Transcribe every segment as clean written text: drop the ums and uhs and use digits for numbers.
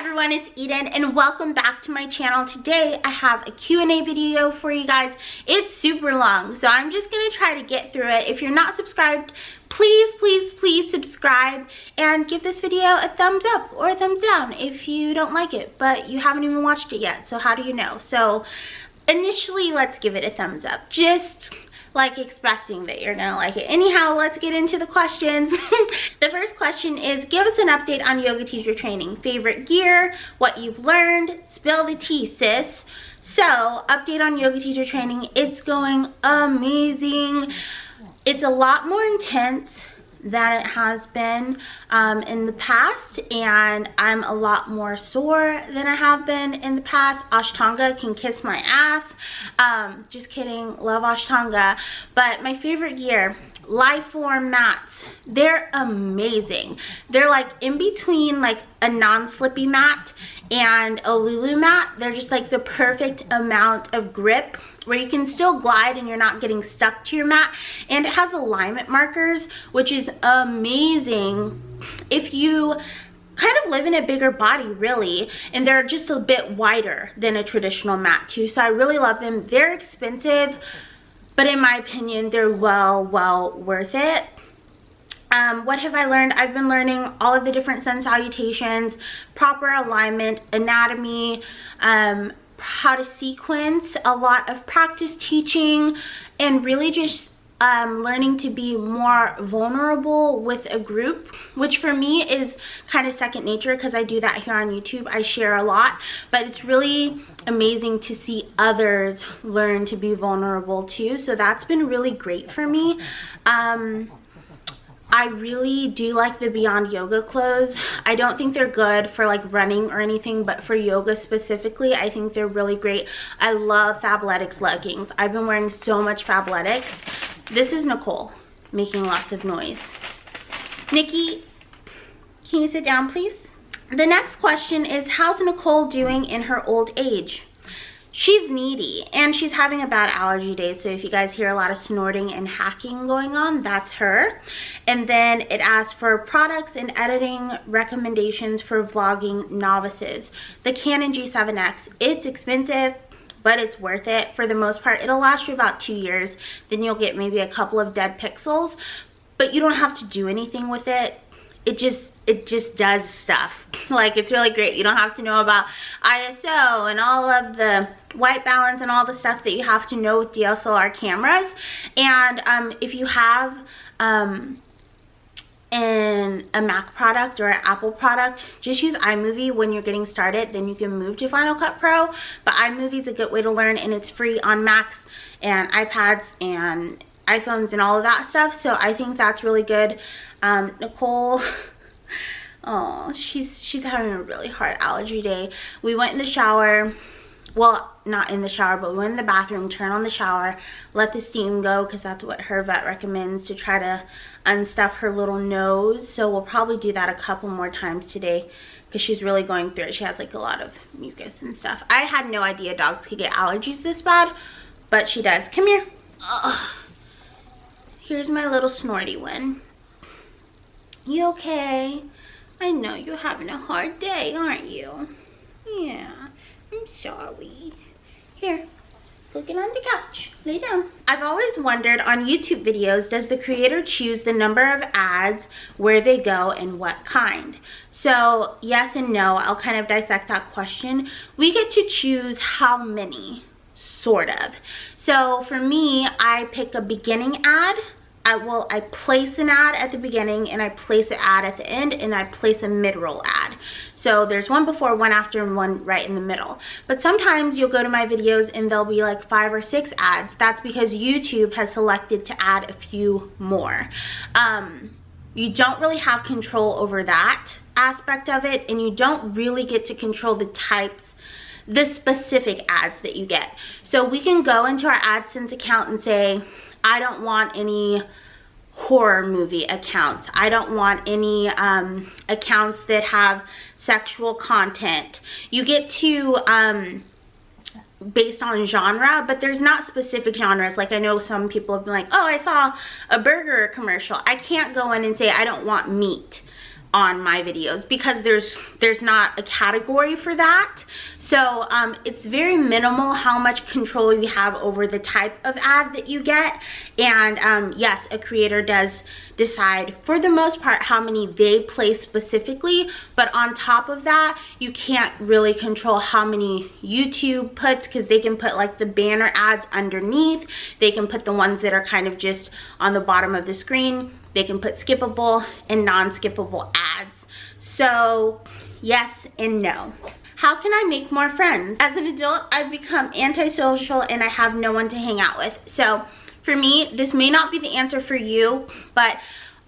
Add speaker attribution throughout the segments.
Speaker 1: everyone, it's Edyn and welcome back to my channel. Today I have a Q&A video for you guys. It's super long, so I'm just gonna try to get through it. If you're not subscribed, please subscribe and give this video a thumbs up or a thumbs down if you don't like it, but you haven't even watched it yet, so how do you know? So initially, let's give it a thumbs up, just like expecting that you're gonna like it. Anyhow, let's get into the questions. The first question is, give us an update on yoga teacher training. Favorite gear, what you've learned, spill the tea, sis. So, update on yoga teacher training. It's going amazing. It's a lot more intense than it has been in the past, and I'm a lot more sore than I have been in the past. Ashtanga can kiss my ass. Just kidding, love Ashtanga. But my favorite gear, Lifeform mats. They're amazing. They're like in between like a non-slippy mat and a Lulu mat. They're just like the perfect amount of grip where you can still glide and you're not getting stuck to your mat. And it has alignment markers, which is amazing if you kind of live in a bigger body, really. And they're just a bit wider than a traditional mat too, so I really love them. They're expensive, but in my opinion, they're well worth it. What have I learned? I've been learning all of the different sun salutations, proper alignment, anatomy, how to sequence, a lot of practice teaching, and really just learning to be more vulnerable with a group, which for me is kind of second nature because I do that here on YouTube. I share a lot, but it's really amazing to see others learn to be vulnerable too. So that's been really great for me. I really do like the Beyond Yoga clothes. I don't think they're good for like running or anything, but for yoga specifically, I think they're really great. I love Fabletics leggings. I've been wearing so much Fabletics. This is Nicole making lots of noise. Nikki, can you sit down, please? The next question is, how's Nicole doing in her old age? She's needy and she's having a bad allergy day, so if you guys hear a lot of snorting and hacking going on, that's her. And then it asks for products and editing recommendations for vlogging novices. The Canon G7X, it's expensive, but it's worth it. For the most part, it'll last you about 2 years. Then you'll get maybe a couple of dead pixels, but you don't have to do anything with it. It just does stuff. Like, it's really great. You don't have to know about ISO and all of the white balance and all the stuff that you have to know with DSLR cameras. And if you have a Mac product or an Apple product, just use iMovie when you're getting started. Then you can move to Final Cut Pro. But iMovie is a good way to learn, and it's free on Macs and iPads and iPhones and all of that stuff. So I think that's really good. Nicole, oh, she's having a really hard allergy day. We went in the shower. Well, not in the shower, but we went in the bathroom, turn on the shower, let the steam go, because that's what her vet recommends to try to unstuff her little nose. So we'll probably do that a couple more times today because she's really going through it. She has like a lot of mucus and stuff. I had no idea dogs could get allergies this bad, but she does. Come here. Ugh. Here's my little snorty one. You okay? I know you're having a hard day, aren't you? Yeah. I'm sorry. Here, go get on the couch. Lay down. I've always wondered, on YouTube videos, does the creator choose the number of ads, where they go, and what kind? So, yes and no. I'll kind of dissect that question. We get to choose how many, sort of. So, for me, I pick a beginning ad. I place an ad at the beginning, and I place an ad at the end, and I place a mid-roll ad. So there's one before, one after, and one right in the middle. But sometimes you'll go to my videos and there'll be like 5 or 6 ads. That's because YouTube has selected to add a few more. You don't really have control over that aspect of it, and you don't really get to control the types, the specific ads that you get. So we can go into our AdSense account and say, I don't want any horror movie accounts. I don't want any accounts that have sexual content. You get to based on genre, but there's not specific genres. Like, I know some people have been like, oh, I saw a burger commercial. I can't go in and say I don't want meat. on my videos, because there's not a category for that. So it's very minimal how much control you have over the type of ad that you get. And yes, a creator does decide for the most part how many they place specifically, but on top of that, you can't really control how many YouTube puts, because they can put like the banner ads underneath. They can put the ones that are kind of just on the bottom of the screen. They can put skippable and non-skippable ads. So yes and no. How can I make more friends? As an adult, I've become antisocial and I have no one to hang out with. So for me, this may not be the answer for you, but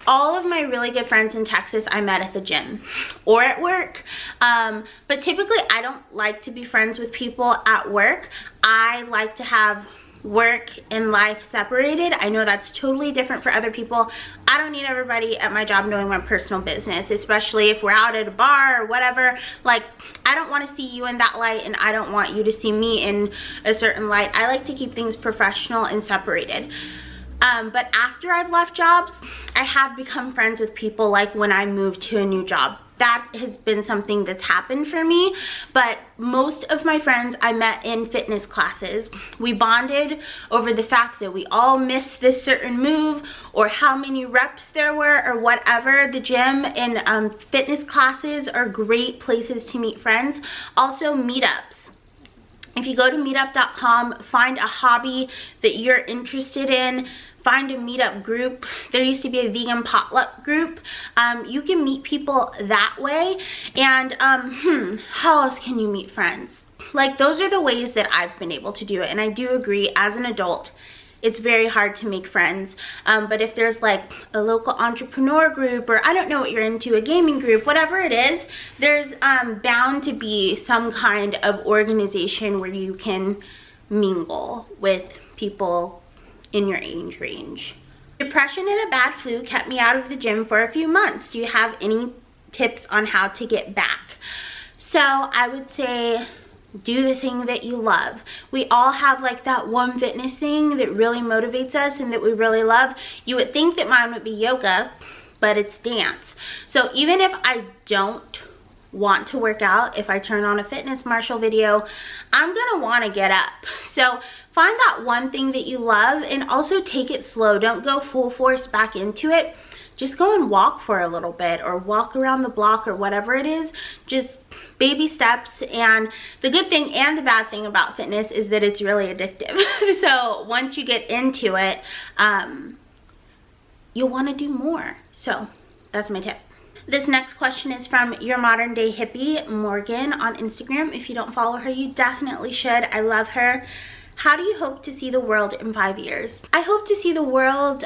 Speaker 1: all of my really good friends in Texas I met at the gym or at work. But typically I don't like to be friends with people at work. I like to have work and life separated. I know that's totally different for other people. I don't need everybody at my job knowing my personal business, especially if we're out at a bar or whatever. Like, I don't want to see you in that light and I don't want you to see me in a certain light. I like to keep things professional and separated. But after I've left jobs, I have become friends with people, like when I moved to a new job. That has been something that's happened for me. But most of my friends I met in fitness classes. We bonded over the fact that we all missed this certain move or how many reps there were or whatever. The gym and fitness classes are great places to meet friends. Also, meetups. If you go to meetup.com, find a hobby that you're interested in. Find a meetup group. There used to be a vegan potluck group. You can meet people that way. And how else can you meet friends? Like, those are the ways that I've been able to do it. And I do agree, as an adult, it's very hard to make friends. But if there's like a local entrepreneur group, or I don't know what you're into, a gaming group, whatever it is, there's bound to be some kind of organization where you can mingle with people in your age range. Depression and a bad flu kept me out of the gym for a few months. Do you have any tips on how to get back? So I would say, do the thing that you love. We all have like that one fitness thing that really motivates us and that we really love. You would think that mine would be yoga, but it's dance. So even if I don't want to work out, if I turn on a fitness Marshall video, I'm gonna want to get up. So find that one thing that you love and also take it slow. Don't go full force back into it. Just go and walk for a little bit, or walk around the block, or whatever it is. Just baby steps. And the good thing and the bad thing about fitness is that it's really addictive. So once you get into it, you'll want to do more. So that's my tip. This next question is from Your Modern Day Hippie, Morgan, on Instagram. If you don't follow her, you definitely should. I love her. How do you hope to see the world in 5 years? I hope to see the world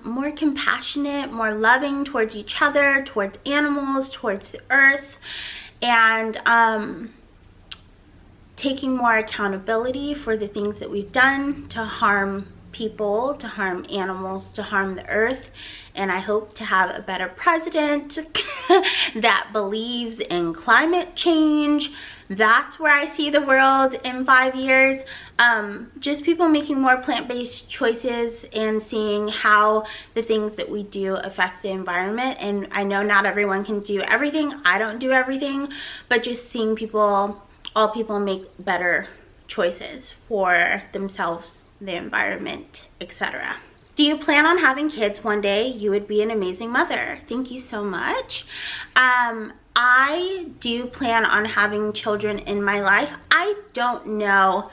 Speaker 1: more compassionate, more loving towards each other, towards animals, towards the earth, and taking more accountability for the things that we've done to harm people, to harm animals, to harm the earth. And I hope to have a better president that believes in climate change. That's where I see the world in 5 years. Just people making more plant-based choices and seeing how the things that we do affect the environment. And I know not everyone can do everything. I don't do everything, but just seeing people, all people, make better choices for themselves, the environment, etc. Do you plan on having kids one day? You would be an amazing mother. Thank you so much. I do plan on having children in my life. I don't know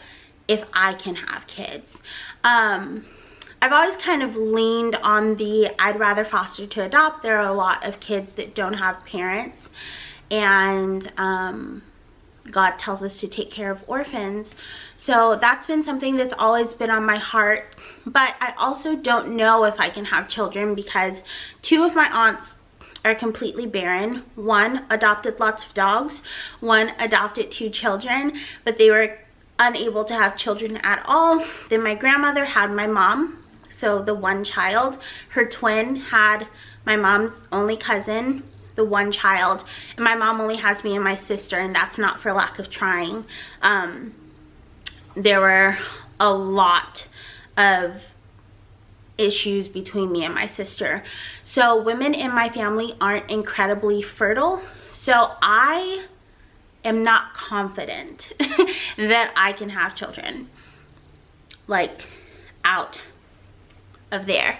Speaker 1: if I can have kids. I've always kind of leaned on the I'd rather foster to adopt. There are a lot of kids that don't have parents, and God tells us to take care of orphans. So that's been something that's always been on my heart. But I also don't know if I can have children because 2 of my aunts are completely barren. One adopted lots of dogs, one adopted 2 children, but they were unable to have children at all. Then my grandmother had my mom, so the one child. Her twin had my mom's only cousin, the one child, and my mom only has me and my sister, and that's not for lack of trying. There were a lot of issues between me and my sister. So women in my family aren't incredibly fertile. So I am not confident that I can have children. Like, out of there.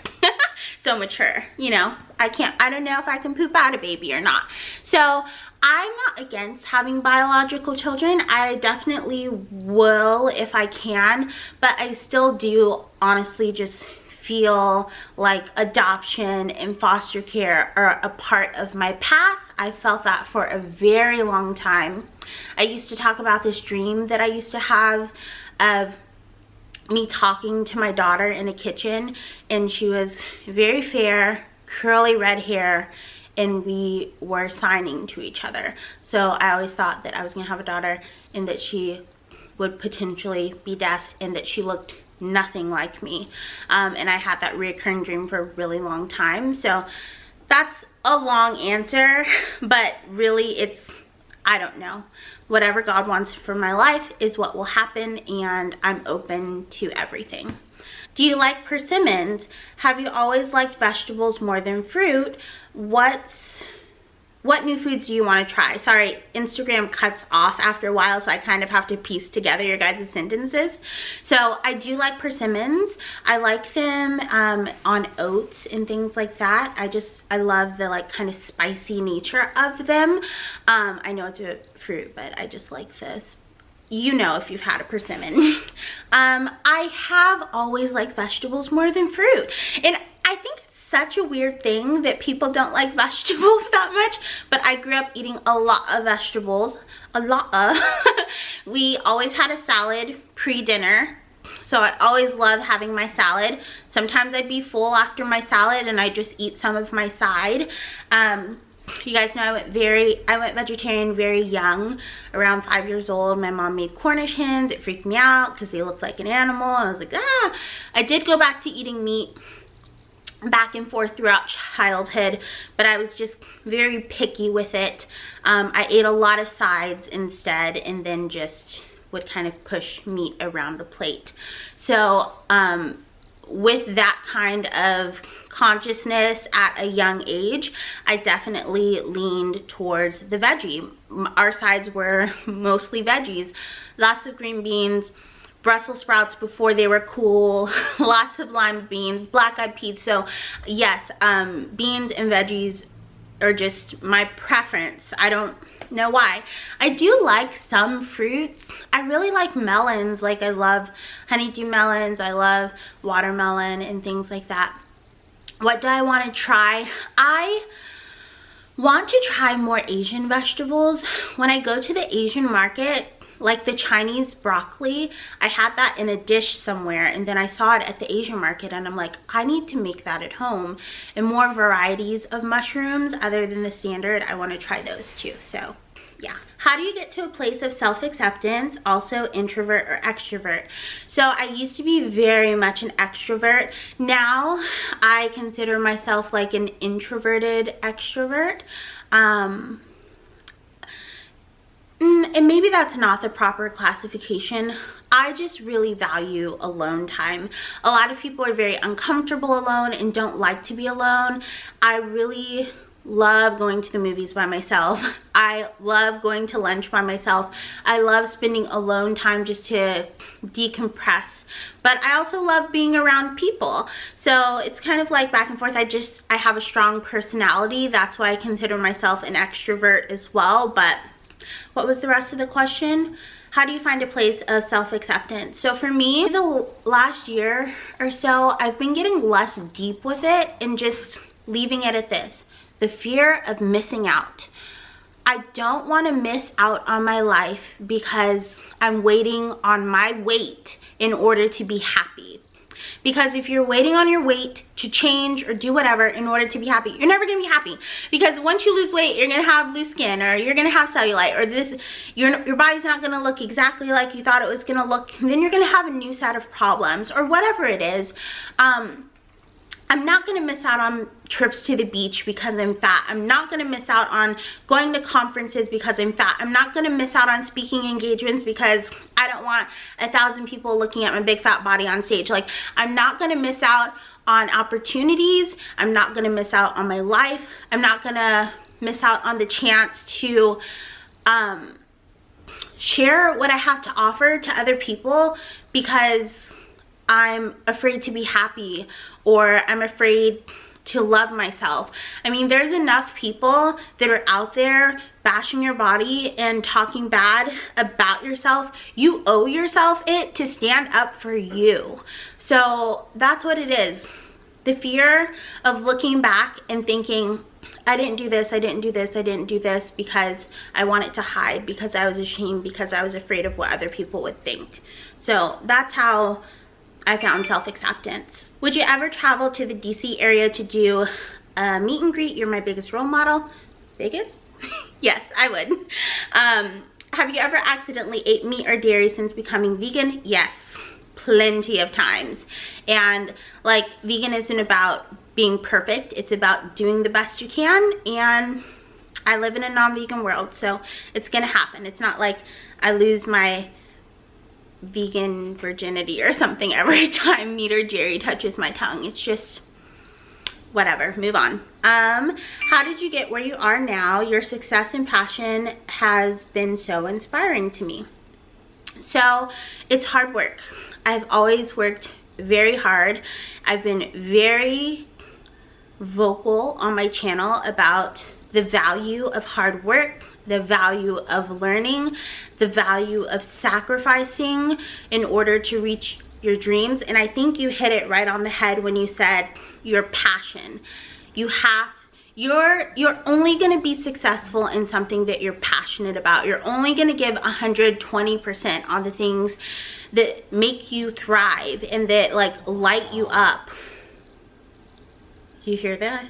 Speaker 1: So mature, you know. I don't know if I can poop out a baby or not. So I'm not against having biological children. I definitely will if I can, but I still do honestly just feel like adoption and foster care are a part of my path. I felt that for a very long time. I used to talk about this dream that I used to have of me talking to my daughter in a kitchen, and she was very fair, curly red hair, and we were signing to each other. So I always thought that I was gonna have a daughter and that she would potentially be deaf and that she looked nothing like me. And I had that reoccurring dream for a really long time. So that's a long answer, but really it's, I don't know. Whatever God wants for my life is what will happen, and I'm open to everything. Do you like persimmons? Have you always liked vegetables more than fruit? What new foods do you want to try? Sorry, Instagram cuts off after a while, so I kind of have to piece together your guys' sentences. So I do like persimmons. I like them on oats and things like that. I love the like kind of spicy nature of them. I know it's a fruit, but I just like this. You know if you've had a persimmon. I have always liked vegetables more than fruit. And I think it's such a weird thing that people don't like vegetables that much, but I grew up eating a lot of vegetables. We always had a salad pre-dinner. So I always love having my salad. Sometimes I'd be full after my salad and I just eat some of my side. You guys know I went vegetarian very young, around 5 years old. My mom made Cornish hens. It freaked me out because they looked like an animal. I was like, ah. I did go back to eating meat back and forth throughout childhood, but I was just very picky with it. I ate a lot of sides instead, and then just would kind of push meat around the plate. So with that kind of consciousness at a young age, I definitely leaned towards the veggie. Our sides were mostly veggies. Lots of green beans, Brussels sprouts before they were cool, lots of lima beans, black-eyed peas. So yes, beans and veggies are just my preference. I don't know why. I do like some fruits. I really like melons. Like, I love honeydew melons. I love watermelon and things like that. What do I want to try? I want to try more Asian vegetables. When I go to the Asian market, like the Chinese broccoli, I had that in a dish somewhere, and then I saw it at the Asian market, and I'm like, I need to make that at home. And more varieties of mushrooms other than the standard, I want to try those too. So yeah. How do you get to a place of self-acceptance? Also, introvert or extrovert? So I used to be very much an extrovert. Now I consider myself like an introverted extrovert. And maybe that's not the proper classification. I just really value alone time. A lot of people are very uncomfortable alone and don't like to be alone. I really love going to the movies by myself. I love going to lunch by myself. I love spending alone time just to decompress. But I also love being around people. So it's kind of like back and forth. I have a strong personality. That's why I consider myself an extrovert as well. But what was the rest of the question? How do you find a place of self-acceptance? So for me, the last year or so, I've been getting less deep with it and just leaving it at this. The fear of missing out. I don't want to miss out on my life because I'm waiting on my weight in order to be happy. Because if you're waiting on your weight to change or do whatever in order to be happy, you're never gonna be happy. Because once you lose weight, you're gonna have loose skin, or you're gonna have cellulite, or your body's not gonna look exactly like you thought it was gonna look. And then you're gonna have a new set of problems, or whatever it is. I'm not gonna miss out on trips to the beach because I'm fat. I'm not gonna miss out on going to conferences because I'm fat. I'm not gonna miss out on speaking engagements because I don't want 1,000 people looking at my big fat body on stage. Like, I'm not gonna miss out on opportunities. I'm not gonna miss out on my life. I'm not gonna miss out on the chance to share what I have to offer to other people because I'm afraid to be happy, or I'm afraid to love myself. I mean, there's enough people that are out there bashing your body and talking bad about yourself. You owe yourself it to stand up for you. So that's what it is. The fear of looking back and thinking, I didn't do this, I didn't do this, I didn't do this because I wanted to hide, because I was ashamed, because I was afraid of what other people would think. So that's how I found self-acceptance. Would you ever travel to the DC area to do a meet and greet? You're my biggest role model. Biggest? Yes, I would. Have you ever accidentally ate meat or dairy since becoming vegan? Yes, plenty of times. And like, vegan isn't about being perfect, it's about doing the best you can, and I live in a non-vegan world, so it's gonna happen. It's not like I lose my vegan virginity or something every time meat or dairy touches my tongue. It's just whatever, move on. How did you get where you are now? Your success and passion has been so inspiring to me. So it's hard work. I've always worked very hard. I've been very vocal on my channel about the value of hard work, the value of learning, the value of sacrificing in order to reach your dreams. And I think you hit it right on the head when you said your passion. You're only going to be successful in something that you're passionate about. You're only going to give 120% on the things that make you thrive and that like light you up. You hear that?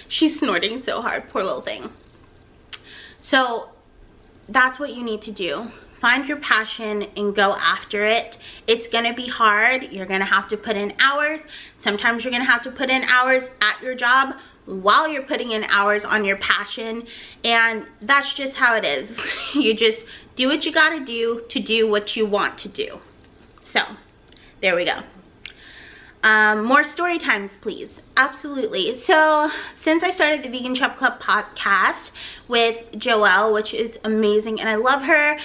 Speaker 1: She's snorting so hard, poor little thing. So that's what you need to do. Find your passion and go after it. It's gonna be hard. You're gonna have to put in hours. Sometimes you're gonna have to put in hours at your job while you're putting in hours on your passion, and that's just how it is. You just do what you gotta do to do what you want to do. So there we go. More story times, please. Absolutely. So since I started the Vegan Chub Club podcast with Joelle, which is amazing and I love her,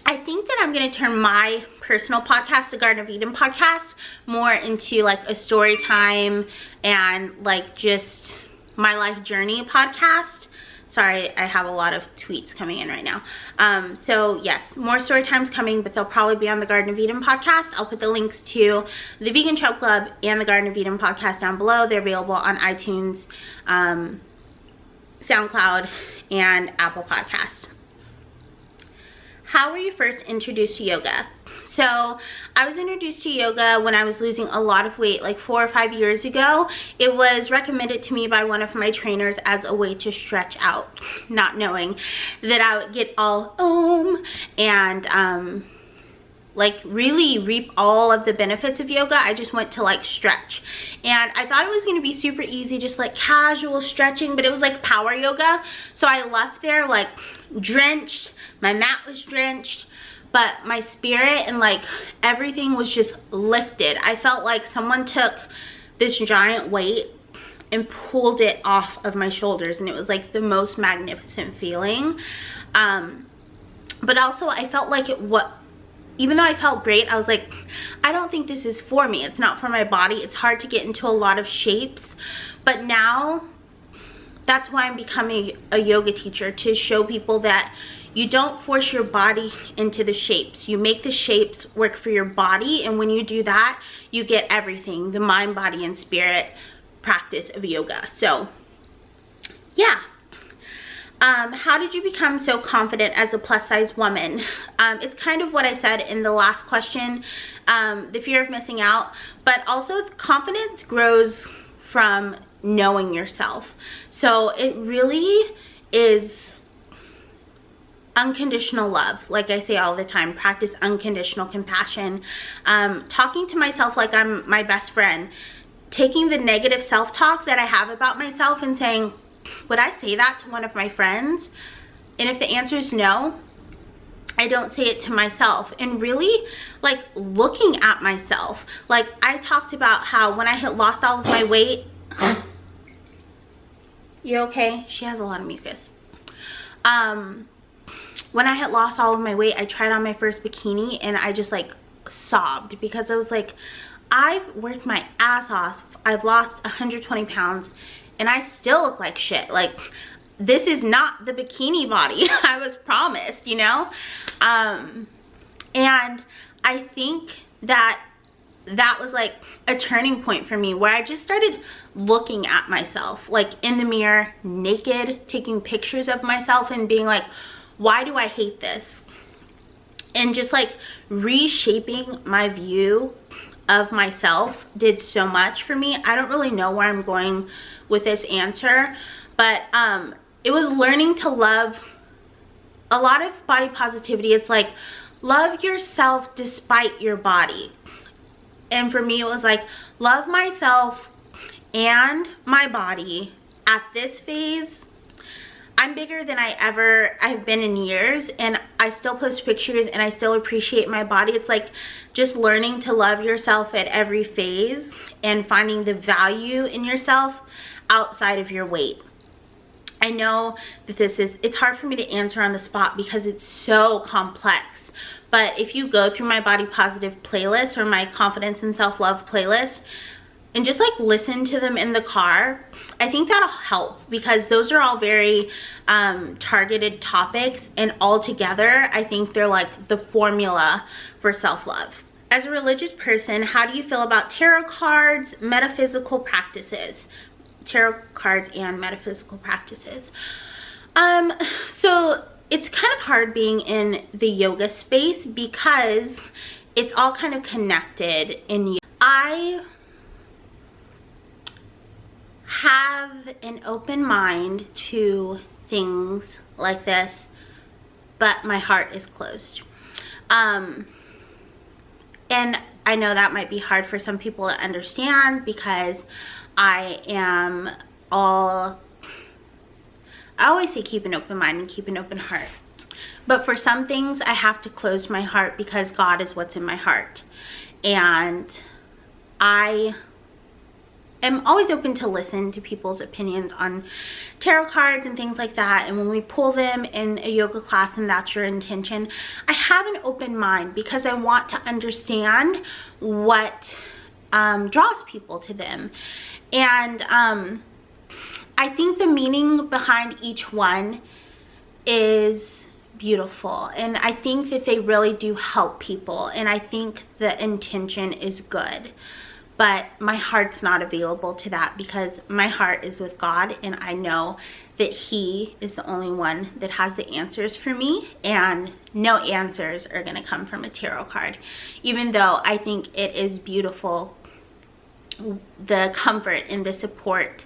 Speaker 1: I think that I'm going to turn my personal podcast, the Garden of Eden podcast, more into like a story time and like just my life journey podcast. Sorry, I have a lot of tweets coming in right now. So yes, more story times coming, but they'll probably be on the Garden of Eden podcast. I'll put the links to the Vegan Chub Club and the Garden of Eden podcast down below. They're available on iTunes, SoundCloud, and Apple Podcasts. How were you first introduced to yoga? So I was introduced to yoga when I was losing a lot of weight, like 4 or 5 years ago. It was recommended to me by one of my trainers as a way to stretch out, not knowing that I would get all and like really reap all of the benefits of yoga. I just went to like stretch, and I thought it was going to be super easy, just like casual stretching, but it was like power yoga. So I left there like drenched, my mat was drenched, but my spirit and like everything was just lifted. I felt like someone took this giant weight and pulled it off of my shoulders, and it was like the most magnificent feeling. But also I felt like even though I felt great, I was like, I don't think this is for me. It's not for my body. It's hard to get into a lot of shapes. But now that's why I'm becoming a yoga teacher, to show people that you don't force your body into the shapes. You make the shapes work for your body, and when you do that, you get everything, the mind, body, and spirit practice of yoga. So yeah. How did you become so confident as a plus size woman? It's kind of what I said in the last question, the fear of missing out, but also confidence grows from knowing yourself. So it really is unconditional love. Like I say all the time, practice unconditional compassion. Talking to myself like I'm my best friend. Taking the negative self-talk that I have about myself and saying, would I say that to one of my friends? And if the answer is no, I don't say it to myself. And really, like, looking at myself, like I talked about how when I had lost all of my weight, you okay? She has a lot of mucus. When I had lost all of my weight, I tried on my first bikini and I just like sobbed because I was like, I've worked my ass off. I've lost 120 pounds and I still look like shit. Like, this is not the bikini body I was promised, you know? And I think that was like a turning point for me, where I just started looking at myself like in the mirror, naked, taking pictures of myself and being like, why do I hate this? And just like reshaping my view of myself did so much for me. I don't really know where I'm going with this answer, but it was learning to love. A lot of body positivity, it's like, love yourself despite your body. And for me, it was like, love myself and my body at this phase. I'm bigger than I've been in years, and I still post pictures and I still appreciate my body. It's like just learning to love yourself at every phase and finding the value in yourself outside of your weight. I know that it's hard for me to answer on the spot because it's so complex. But if you go through my body positive playlist or my confidence and self-love playlist and just like listen to them in the car, I think that'll help, because those are all very targeted topics, and all together I think they're like the formula for self-love. As a religious person, how do you feel about tarot cards, metaphysical practices? Tarot cards and metaphysical practices. So it's kind of hard being in the yoga space because it's all kind of connected in you. I have an open mind to things like this, but my heart is closed. And I know that might be hard for some people to understand, because I always say keep an open mind and keep an open heart. But for some things, I have to close my heart because God is what's in my heart. And I am always open to listen to people's opinions on tarot cards and things like that. And when we pull them in a yoga class and that's your intention, I have an open mind because I want to understand what draws people to them. And I think the meaning behind each one is beautiful, and I think that they really do help people, and I think the intention is good, but my heart's not available to that because my heart is with God, and I know that He is the only one that has the answers for me, and no answers are going to come from a tarot card, even though I think it is beautiful, the comfort and the support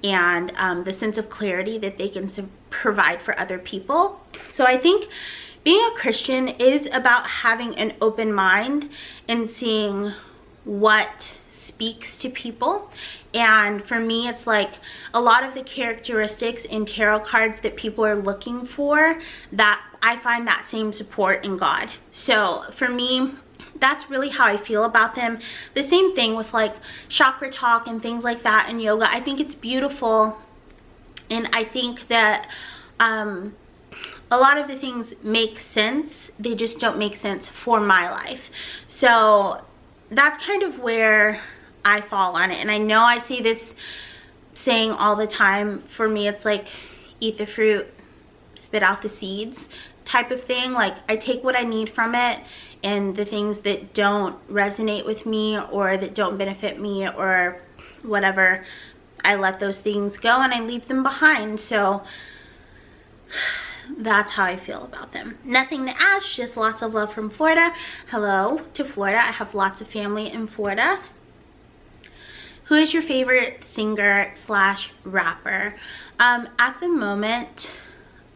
Speaker 1: and the sense of clarity that they can provide for other people. So I think being a Christian is about having an open mind and seeing what speaks to people. And for me, it's like a lot of the characteristics in tarot cards that people are looking for, that I find that same support in God. So for me, that's really how I feel about them. The same thing with like chakra talk and things like that in yoga. I think it's beautiful, and I think that a lot of the things make sense. They just don't make sense for my life. So that's kind of where I fall on it. And I know I see this saying all the time. For me, it's like eat the fruit, spit out the seeds type of thing. Like, I take what I need from it, and the things that don't resonate with me or that don't benefit me or whatever, I let those things go and I leave them behind. So that's how I feel about them. Nothing to ask, just lots of love from Florida. Hello to Florida. I have lots of family in Florida. Who is your favorite singer / rapper? At the moment,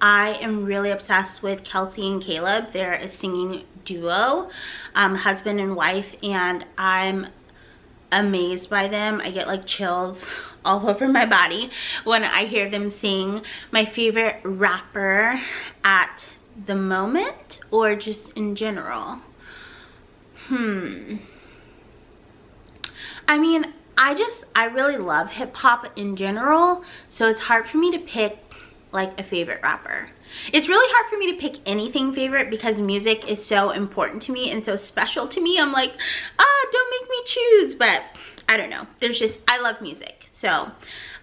Speaker 1: I am really obsessed with Kelsey and Caleb. They're a singing duo, husband and wife, and I'm amazed by them. I get like chills all over my body when I hear them sing. My favorite rapper at the moment or just in general? I mean, I really love hip hop in general, so it's hard for me to pick like a favorite rapper. It's really hard for me to pick anything favorite because music is so important to me and so special to me. I'm like, don't make me choose, but I don't know. I love music. So,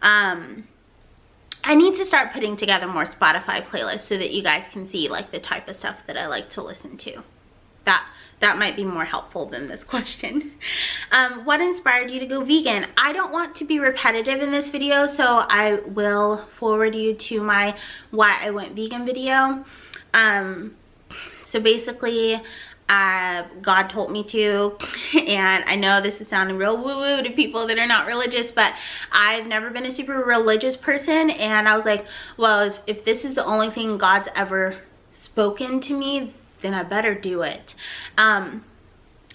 Speaker 1: I need to start putting together more Spotify playlists so that you guys can see like the type of stuff that I like to listen to. That might be more helpful than this question. What inspired you to go vegan? I don't want to be repetitive in this video, so I will forward you to my why I went vegan video. So basically, God told me to, and I know this is sounding real woo-woo to people that are not religious, but I've never been a super religious person, and I was like, well, if this is the only thing God's ever spoken to me, then I better do it. And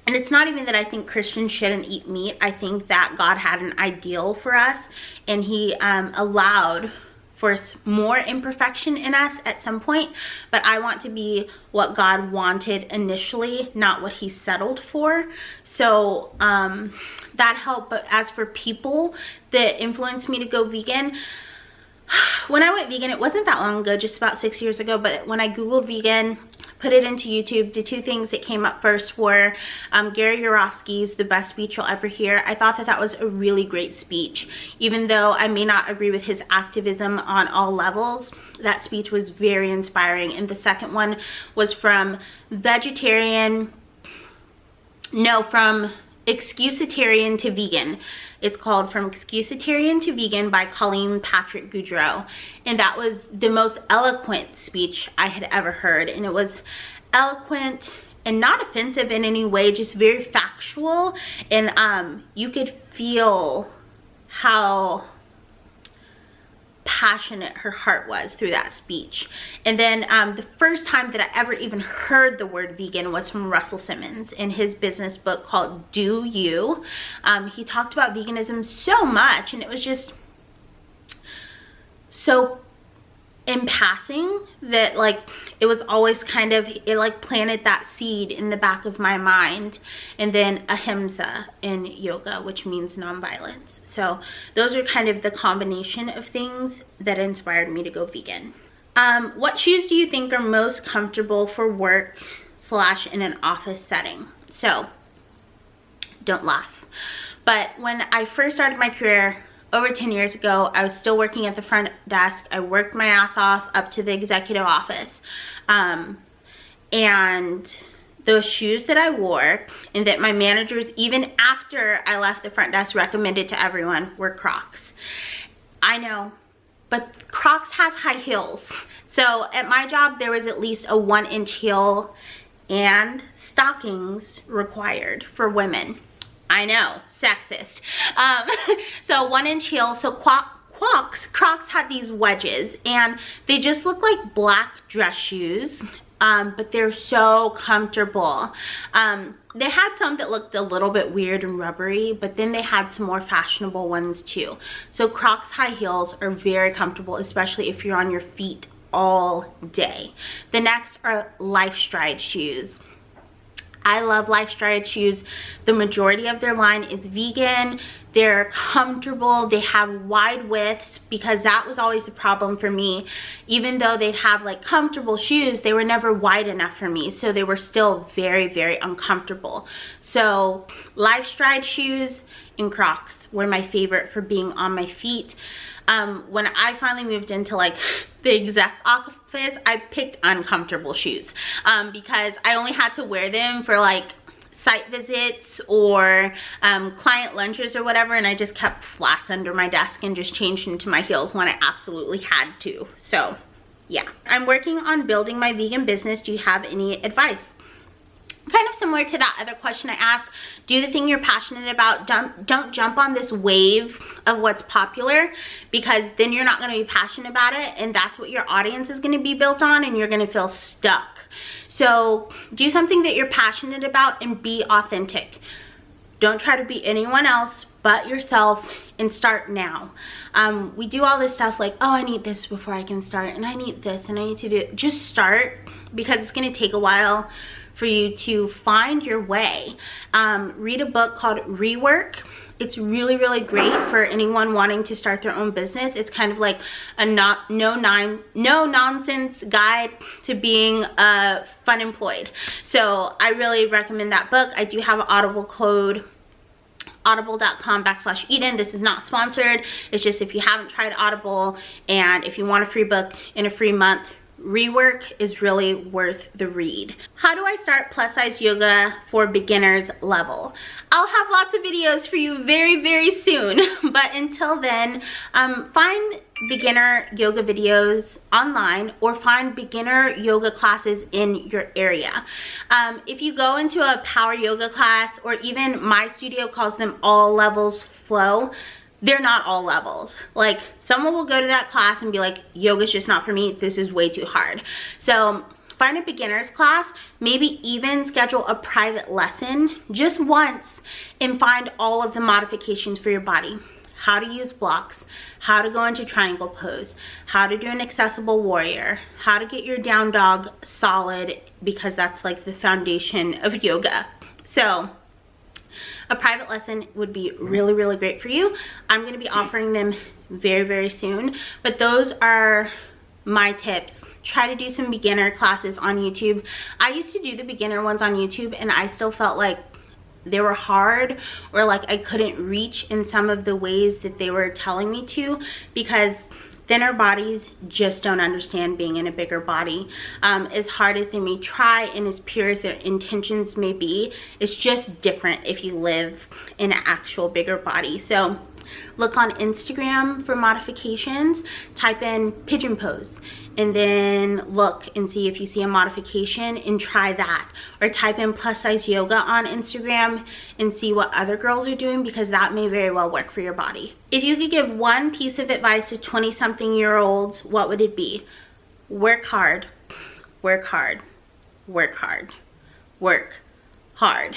Speaker 1: it's not even that I think Christians shouldn't eat meat. I think that God had an ideal for us, and he allowed for more imperfection in us at some point, but I want to be what God wanted initially, not what he settled for. So that helped. But as for people that influenced me to go vegan, when I went vegan, it wasn't that long ago, just about 6 years ago, but when I Googled vegan, put it into YouTube, the two things that came up first were Gary Yourofsky's The Best Speech You'll Ever Hear. I thought that that was a really great speech. Even though I may not agree with his activism on all levels, that speech was very inspiring. And the second one was from Excusitarian to Vegan. It's called From Excusitarian to Vegan by Colleen Patrick Goudreau. And that was the most eloquent speech I had ever heard. And it was eloquent and not offensive in any way, just very factual. And you could feel how passionate her heart was through that speech. And then the first time that I ever even heard the word vegan was from Russell Simmons in his business book called Do You. He talked about veganism so much, and it was just so in passing that like it was always kind of, it like planted that seed in the back of my mind. And then ahimsa in yoga, which means nonviolence. So those are kind of the combination of things that inspired me to go vegan. What shoes do you think are most comfortable for work / in an office setting? So don't laugh, but when I first started my career over 10 years ago, I was still working at the front desk. I worked my ass off up to the executive office. And those shoes that I wore and that my managers, even after I left the front desk, recommended to everyone were Crocs. I know, but Crocs has high heels. So at my job, there was at least a 1-inch heel and stockings required for women. I know, sexist. So 1-inch heel. So Crocs had these wedges, and they just look like black dress shoes, but they're so comfortable. They had some that looked a little bit weird and rubbery, but then they had some more fashionable ones too. So Crocs high heels are very comfortable, especially if you're on your feet all day. The next are LifeStride shoes. I love LifeStride shoes. The majority of their line is vegan. They're comfortable. They have wide widths, because that was always the problem for me. Even though they'd have like comfortable shoes, they were never wide enough for me. So they were still very, very uncomfortable. So LifeStride shoes and Crocs were my favorite for being on my feet. When I finally moved into like the exec office, I picked uncomfortable shoes because I only had to wear them for like site visits or client lunches or whatever, and I just kept flats under my desk and just changed into my heels when I absolutely had to. So yeah, I'm working on building my vegan business. Do you have any advice? Kind of similar to that other question I asked, do the thing you're passionate about. Don't jump on this wave of what's popular, because then you're not going to be passionate about it, and that's what your audience is going to be built on, and you're going to feel stuck. So do something that you're passionate about and be authentic. Don't try to be anyone else but yourself, and start now. We do all this stuff like, oh, I need this before I can start, and I need this, and I need to do it. Just start because it's going to take a while for you to find your way. Read a book called Rework. It's really, really great for anyone wanting to start their own business. It's kind of like a no nonsense guide to being fun employed. So I really recommend that book. I do have an Audible code, audible.com/Edyn. This is not sponsored. It's just if you haven't tried Audible and if you want a free book in a free month, Rework is really worth the read. How do I start plus size yoga for beginners level? I'll have lots of videos for you very, very soon. But until then, find beginner yoga videos online or find beginner yoga classes in your area. If you go into a power yoga class, or even my studio calls them all levels flow, they're not all levels. Like, someone will go to that class and be like, yoga's just not for me, this is way too hard. So find a beginner's class, maybe even schedule a private lesson just once and find all of the modifications for your body. How to use blocks, how to go into triangle pose, how to do an accessible warrior, how to get your down dog solid, because that's like the foundation of yoga. So a private lesson would be really, really great for you. I'm going to be offering them very, very soon, but those are my tips. Try to do some beginner classes on YouTube. I used to do the beginner ones on YouTube and I still felt like they were hard, or like I couldn't reach in some of the ways that they were telling me to, because thinner bodies just don't understand being in a bigger body. As hard as they may try and as pure as their intentions may be, it's just different if you live in an actual bigger body. So look on Instagram for modifications, type in pigeon pose, and then look and see if you see a modification and try that. Or type in plus size yoga on Instagram and see what other girls are doing, because that may very well work for your body. If you could give one piece of advice to 20-something-year-olds, what would it be? Work hard, work hard, work hard, work hard.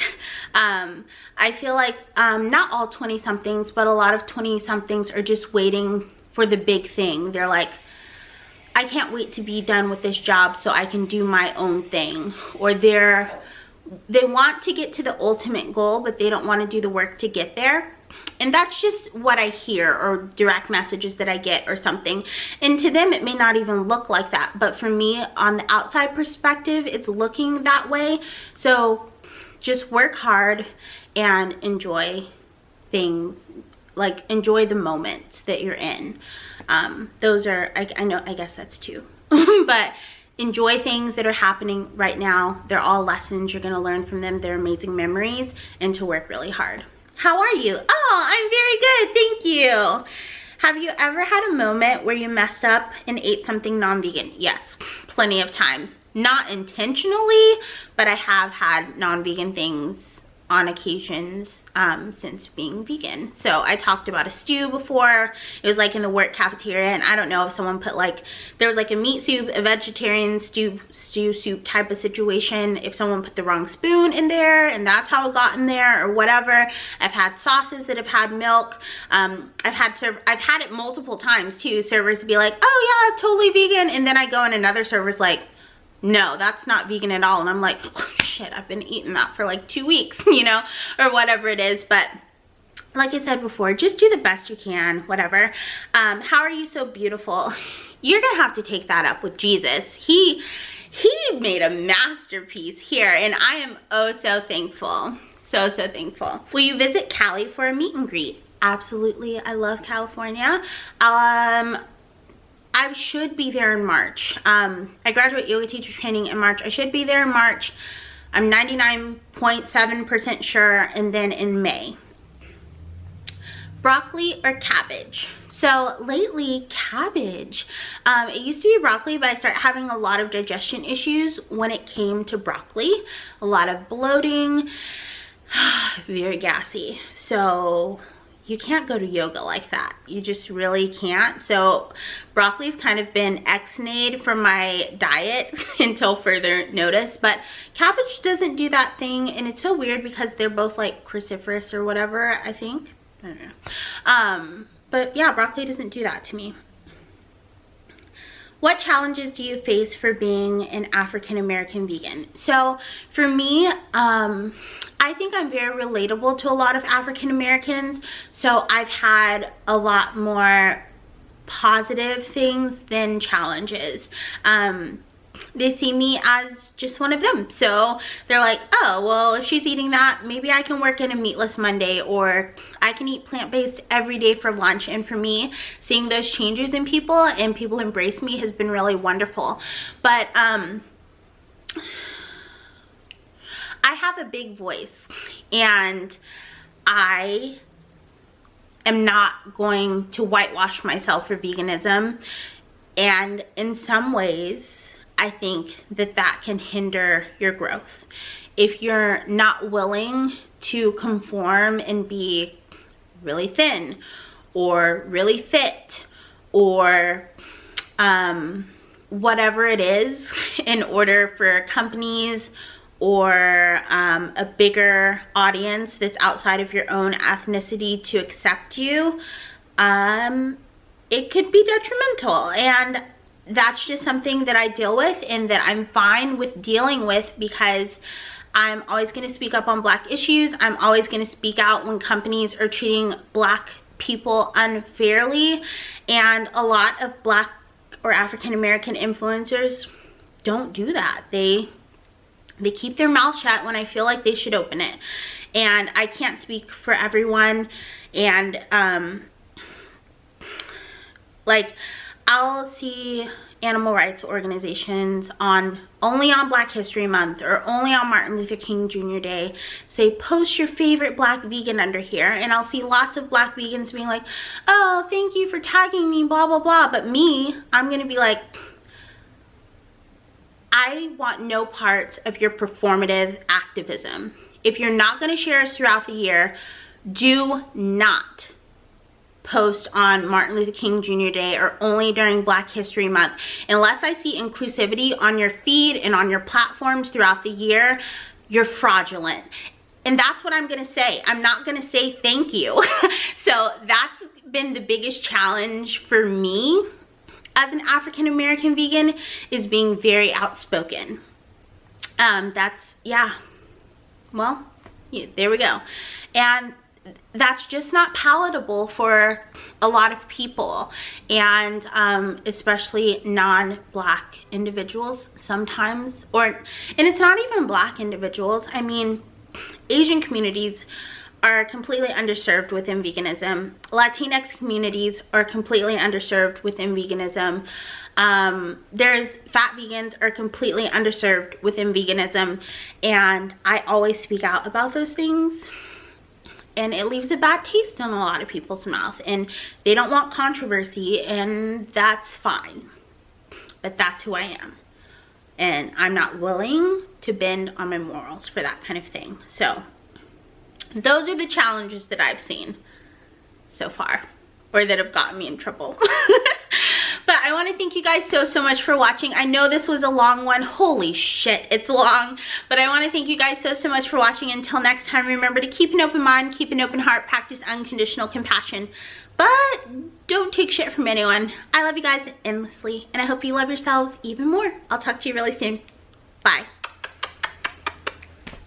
Speaker 1: I feel like not all 20-somethings, but a lot of 20-somethings are just waiting for the big thing. They're like, I can't wait to be done with this job so I can do my own thing. Or they want to get to the ultimate goal, but they don't want to do the work to get there. And that's just what I hear, or direct messages that I get or something. And to them, it may not even look like that. But for me, on the outside perspective, it's looking that way. So just work hard and enjoy things, like enjoy the moments that you're in. Those are, I know, I guess that's two. But enjoy things that are happening right now. They're all lessons. You're going to learn from them. They're amazing memories, and to work really hard. How are you? Oh, I'm very good. Thank you. Have you ever had a moment where you messed up and ate something non-vegan? Yes, plenty of times. Not intentionally, but I have had non-vegan things on occasions since being vegan. So I talked about a stew before. It was like in the work cafeteria, and I don't know if someone put like, there was like a meat soup, a vegetarian stew soup type of situation, if someone put the wrong spoon in there and that's how it got in there or whatever. I've had sauces that have had milk. I've had it multiple times too. Servers be like, oh yeah, totally vegan, and then I go and another server's like, no, that's not vegan at all. And I'm like, oh, shit, I've been eating that for like 2 weeks, you know, or whatever it is. But like I said before, just do the best you can, whatever. How are you so beautiful? You're gonna have to take that up with Jesus. He made a masterpiece here, and I am oh so thankful. So thankful. Will you visit Cali for a meet and greet? Absolutely. I love California. I should be there in March. I graduate yoga teacher training in March. I should be there in March. I'm 99.7% sure, and then in May. Broccoli or cabbage? So lately, cabbage. It used to be broccoli, but I started having a lot of digestion issues when it came to broccoli. A lot of bloating, very gassy. So you can't go to yoga like that. You just really can't. So broccoli's kind of been ex-nayed from my diet until further notice. But cabbage doesn't do that thing, and it's so weird because they're both like cruciferous or whatever, I think. I don't know. But yeah, broccoli doesn't do that to me. what challenges do you face for being an African American vegan? So for me, I think I'm very relatable to a lot of African Americans. So I've had a lot more positive things than challenges. They see me as just one of them. So they're like, oh, well, if she's eating that, maybe I can work in a meatless Monday, or I can eat plant-based every day for lunch. And for me, seeing those changes in people and people embrace me has been really wonderful. But I have a big voice, and I am not going to whitewash myself for veganism. And in some ways, I think that that can hinder your growth. If you're not willing to conform and be really thin or really fit or whatever it is in order for companies or a bigger audience that's outside of your own ethnicity to accept you, it could be detrimental. And that's just something that I deal with and that I'm fine with dealing with, because I'm always going to speak up on Black issues. I'm always going to speak out when companies are treating Black people unfairly. And a lot of Black or African American influencers don't do that. They keep their mouth shut when I feel like they should open it. And I can't speak for everyone. And like, I'll see animal rights organizations only on Black History Month or only on Martin Luther King Jr. Day say, post your favorite Black vegan under here. And I'll see lots of Black vegans being like, oh, thank you for tagging me, blah, blah, blah. But me, I'm going to be like, I want no parts of your performative activism. If you're not going to share us throughout the year, do not post on Martin Luther King Jr. Day or only during Black History Month. Unless I see inclusivity on your feed and on your platforms throughout the year, you're fraudulent. And that's what I'm gonna say. I'm not gonna say thank you. So that's been the biggest challenge for me as an African American vegan, is being very outspoken. Yeah, there we go. And that's just not palatable for a lot of people, and especially non-Black individuals sometimes, and it's not even Black individuals. I mean, Asian communities are completely underserved within veganism. Latinx communities are completely underserved within veganism. There's fat vegans are completely underserved within veganism, and I always speak out about those things. And it leaves a bad taste in a lot of people's mouth, and they don't want controversy, and that's fine. But that's who I am. And I'm not willing to bend on my morals for that kind of thing. So those are the challenges that I've seen so far, or that have gotten me in trouble. But I want to thank you guys so much for watching. I know this was a long one. Holy shit, it's long. But I want to thank you guys so much for watching. Until next time, remember to keep an open mind, keep an open heart, practice unconditional compassion, but don't take shit from anyone. I love you guys endlessly, and I hope you love yourselves even more. I'll talk to you really soon. Bye.